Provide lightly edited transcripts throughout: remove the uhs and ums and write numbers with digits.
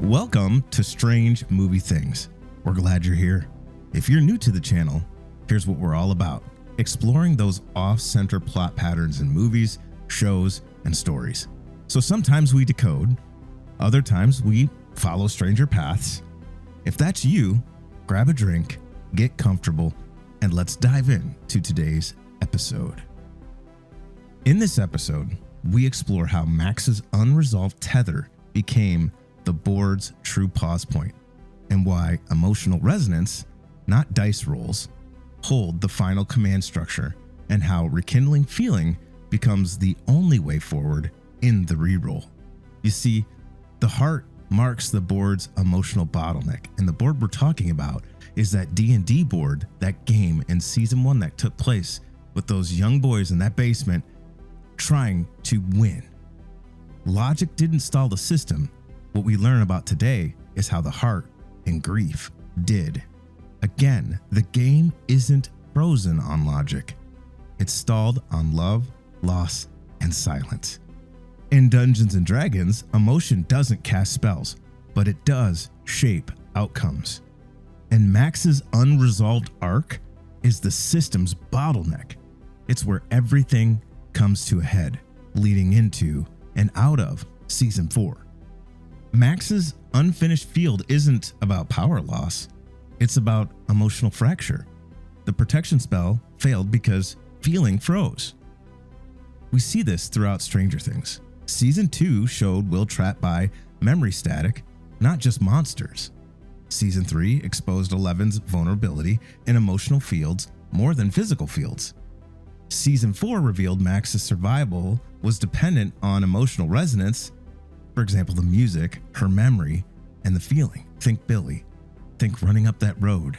Welcome to Strange Movie Things. We're glad you're here. If you're new to the channel, here's what we're all about: exploring those off-center plot patterns in movies, shows, and stories. So sometimes we decode, other times we follow stranger paths. If that's you, grab a drink, get comfortable, and let's dive in to today's episode. In this episode, we explore how Max's unresolved tether became the board's true pause point, and why emotional resonance, not dice rolls, hold the final command structure, and how rekindling feeling becomes the only way forward in the reroll. You see, the heart marks the board's emotional bottleneck, and the board we're talking about is that D&D board, that game in season 1 that took place with those young boys in that basement trying to win. Logic didn't stall the system. What we learn about today is how the heart and grief did. Again, the game isn't frozen on logic. It's stalled on love, loss, and silence. In Dungeons & Dragons, emotion doesn't cast spells, but it does shape outcomes. And Max's unresolved arc is the system's bottleneck. It's where everything comes to a head, leading into and out of Season 4. Max's unfinished field isn't about power loss, it's about emotional fracture. The protection spell failed because feeling froze. We see this throughout Stranger Things. Season 2 showed Will trapped by memory static, not just monsters. Season 3 exposed Eleven's vulnerability in emotional fields more than physical fields. Season 4 revealed Max's survival was dependent on emotional resonance. For example, the music, her memory, and the feeling. Think Billy. Think running up that road.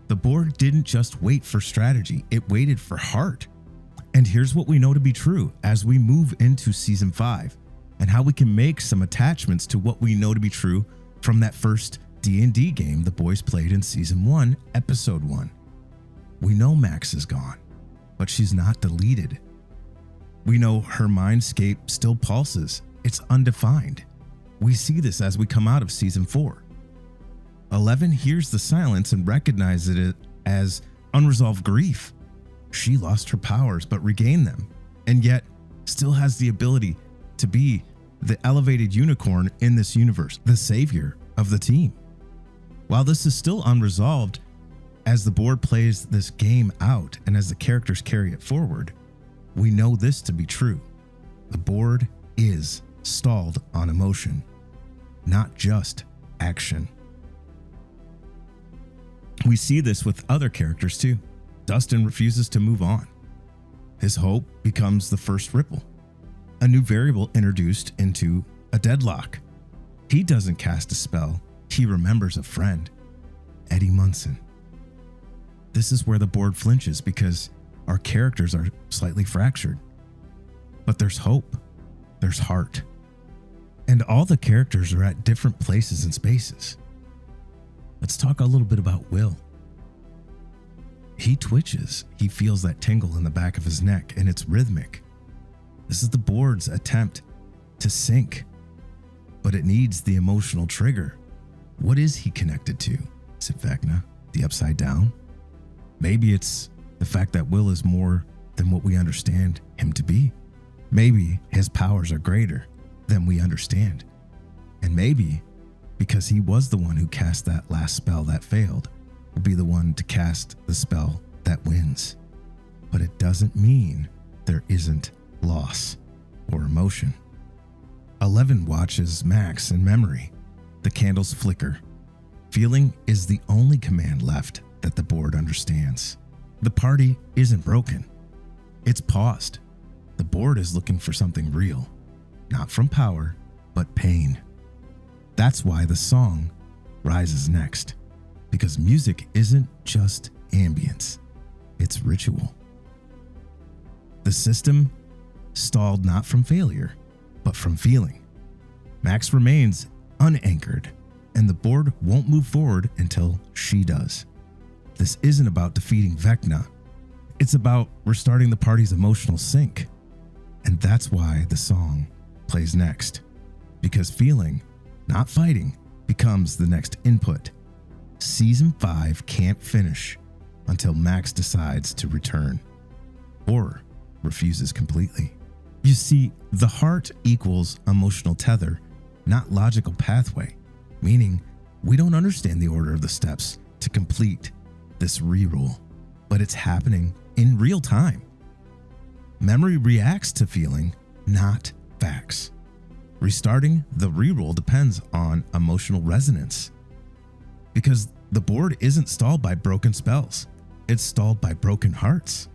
The board didn't just wait for strategy, it waited for heart. And here's what we know to be true as we move into Season 5, and how we can make some attachments to what we know to be true from that first D&D game the boys played in Season 1, Episode 1. We know Max is gone, but she's not deleted. We know her mindscape still pulses. It's undefined. We see this as we come out of Season 4. 11 hears the silence and recognizes it as unresolved grief. She lost her powers but regained them, and yet still has the ability to be the elevated unicorn in this universe, the savior of the team. While this is still unresolved, as the board plays this game out and as the characters carry it forward, we know this to be true. The board is stalled on emotion, not just action. We see this with other characters too. Dustin refuses to move on. His hope becomes the first ripple, a new variable introduced into a deadlock. He doesn't cast a spell, he remembers a friend, Eddie Munson. This is where the board flinches because our characters are slightly fractured. But there's hope, there's heart, and all the characters are at different places and spaces. Let's talk a little bit about Will. He twitches. He feels that tingle in the back of his neck, and it's rhythmic. This is the board's attempt to sync, but it needs the emotional trigger. What is he connected to? Is it Vecna, the Upside Down? Maybe it's the fact that Will is more than what we understand him to be. Maybe his powers are greater than we understand. And maybe because he was the one who cast that last spell that failed, will be the one to cast the spell that wins. But it doesn't mean there isn't loss or emotion. 11 watches Max in memory. The candles flicker. Feeling is the only command left that the board understands. The party isn't broken. It's paused. The board is looking for something real, not from power, but pain. That's why the song rises next, because music isn't just ambience, it's ritual. The system stalled not from failure, but from feeling. Max remains unanchored, and the board won't move forward until she does. This isn't about defeating Vecna, It's about restarting the party's emotional sync. And that's why the song plays next. Because feeling, not fighting, becomes the next input. Season 5 can't finish until Max decides to return or refuses completely. You see, the heart equals emotional tether, not logical pathway, meaning we don't understand the order of the steps to complete this reroll, but it's happening in real time. Memory reacts to feeling, not facts. Restarting the reroll depends on emotional resonance, because the board isn't stalled by broken spells, it's stalled by broken hearts.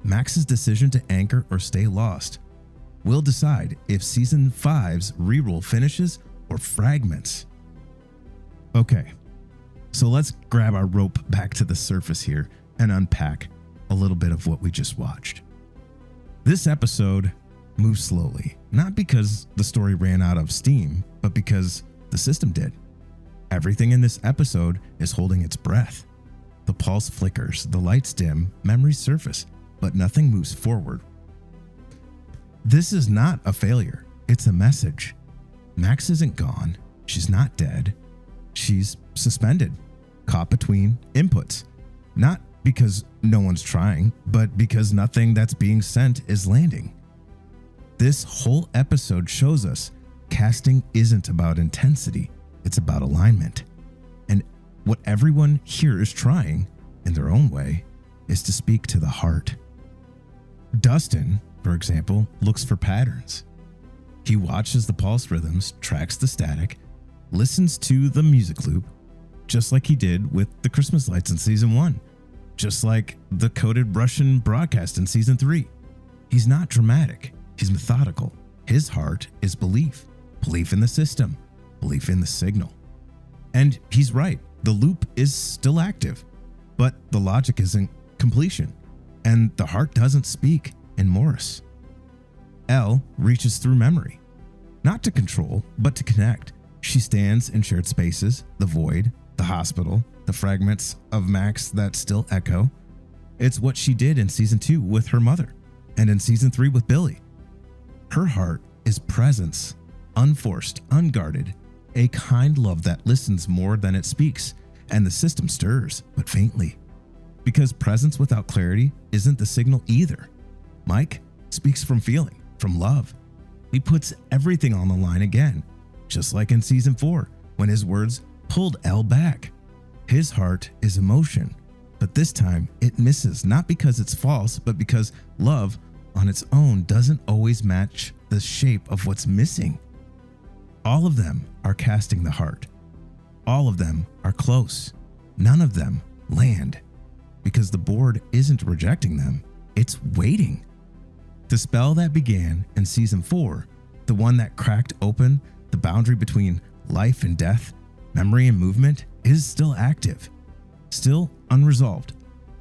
Max's decision to anchor or stay lost will decide if Season 5's reroll finishes or fragments. Okay, so let's grab our rope back to the surface here and unpack a little bit of what we just watched. This episode moves slowly, not because the story ran out of steam, but because the system did. Everything in this episode is holding its breath. The pulse flickers, the lights dim, memories surface, but nothing moves forward. This is not a failure, it's a message. Max isn't gone, she's not dead, she's suspended, caught between inputs. Not because no one's trying, but because nothing that's being sent is landing. This whole episode shows us casting isn't about intensity, it's about alignment. And what everyone here is trying, in their own way, is to speak to the heart. Dustin, for example, looks for patterns. He watches the pulse rhythms, tracks the static, listens to the music loop, just like he did with the Christmas lights in Season 1, just like the coded Russian broadcast in Season 3. He's not dramatic, he's methodical. His heart is belief, belief in the system, belief in the signal. And he's right, the loop is still active, but the logic isn't completion, and the heart doesn't speak in Morris. Elle reaches through memory, not to control, but to connect. She stands in shared spaces, the void, the hospital, the fragments of Max that still echo. It's what she did in Season 2 with her mother, and in Season 3 with Billy. Her heart is presence, unforced, unguarded, a kind love that listens more than it speaks, and the system stirs, but faintly. Because presence without clarity isn't the signal either. Mike speaks from feeling, from love. He puts everything on the line again, just like in Season 4, when his words pulled Elle back. His heart is emotion, but this time it misses, not because it's false, but because love on its own doesn't always match the shape of what's missing. All of them are casting the heart. All of them are close. None of them land, because the board isn't rejecting them, it's waiting. The spell that began in Season 4, the one that cracked open the boundary between life and death, memory and movement, is still active, still unresolved.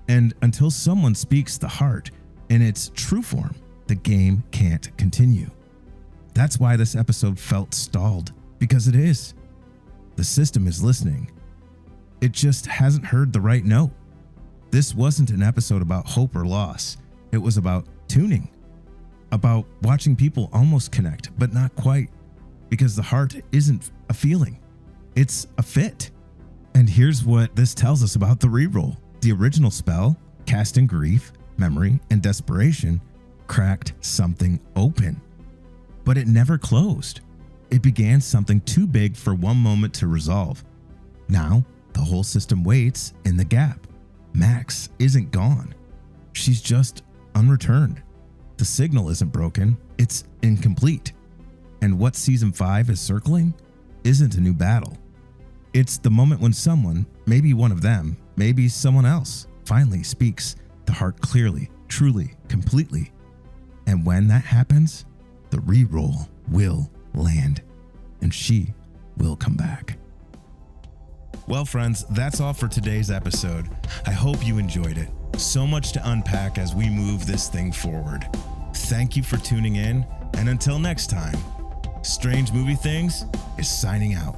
And until someone speaks the heart in its true form, the game can't continue. That's why this episode felt stalled, because it is. The system is listening. It just hasn't heard the right note. This wasn't an episode about hope or loss. It was about tuning, about watching people almost connect, but not quite, because the heart isn't a feeling, it's a fit. And here's what this tells us about the reroll. The original spell, cast in grief, memory, and desperation, cracked something open, but it never closed. It began something too big for one moment to resolve. Now, the whole system waits in the gap. Max isn't gone. She's just unreturned. The signal isn't broken, it's incomplete. And what Season 5 is circling isn't a new battle. It's the moment when someone, maybe one of them, maybe someone else, finally speaks the heart clearly, truly, completely. And when that happens, the reroll will land, and she will come back. Well, friends, that's all for today's episode. I hope you enjoyed it. So much to unpack as we move this thing forward. Thank you for tuning in, and until next time, Strange Movie Things is signing out.